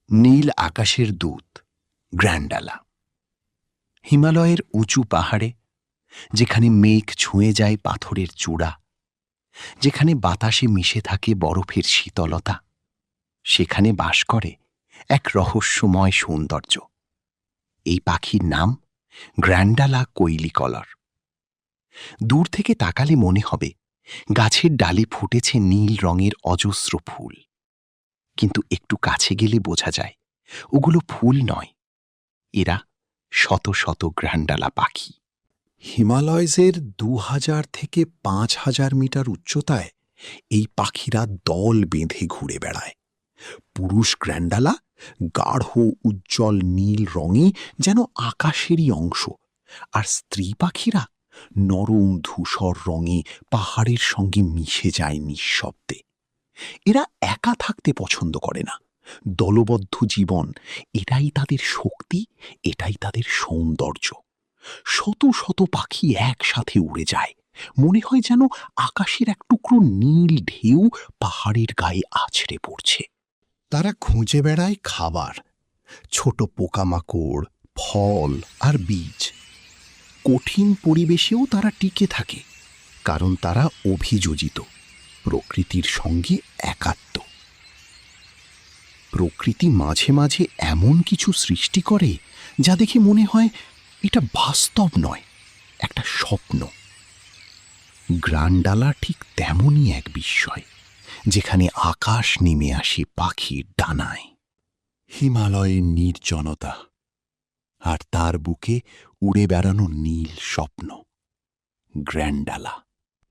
নীল আকাশের দূত গ্র্যান্ডালা। হিমালয়ের উঁচু পাহাড়ে, যেখানে মেঘ ছুঁয়ে যায় পাথরের চূড়া, যেখানে বাতাসে মিশে থাকে বরফের শীতলতা, সেখানে বাস করে এক রহস্যময় সৌন্দর্য। এই পাখির নাম গ্র্যান্ডালা কৈলিকলর। দূর থেকে তাকালে মনে হবে গাছের ডালে ফুটেছে নীল রঙের অজস্র ফুল, কিন্তু একটু কাছে গেলে বোঝা যায় ওগুলো ফুল নয়, এরা শত শত গ্র্যান্ডালা পাখি। হিমালয়ের 2000 থেকে 5000 মিটার উচ্চতায় এই পাখিরা দল বেঁধে ঘুরে বেড়ায়। পুরুষ গ্র্যান্ডালা গাঢ় উজ্জ্বল নীল রঙে যেন আকাশেরই অংশ, আর স্ত্রী পাখিরা নরম ধূসর রঙে পাহাড়ের সঙ্গে মিশে যায় নিঃশব্দে। এরা একা থাকতে পছন্দ করে না, দলবদ্ধ জীবন এটাই তাদের শক্তি, এটাই তাদের সৌন্দর্য। শত শত পাখি একসাথে উড়ে যায়, মনে হয় যেন আকাশের এক টুকরো নীল ঢেউ পাহাড়ের গায়ে আছড়ে পড়ছে। তারা খুঁজে বেড়ায় খাবার, ছোট পোকামাকড়, ফল আর বীজ। কঠিন পরিবেশেও তারা টিকে থাকে, কারণ তারা অভিযোজিত, প্রকৃতির সঙ্গে একাত্ম। প্রকৃতি মাঝে মাঝে এমন কিছু সৃষ্টি করে যা দেখে মনে হয় এটা বাস্তব নয়, একটা স্বপ্ন। গ্র্যান্ডালা ঠিক তেমনই এক বিস্ময়, যেখানে আকাশ নেমে আসে পাখির ডানায়। হিমালয়ের নির্জনতা, আর তার বুকে উড়ে বেড়ানো নীল স্বপ্ন। গ্র্যান্ডালা।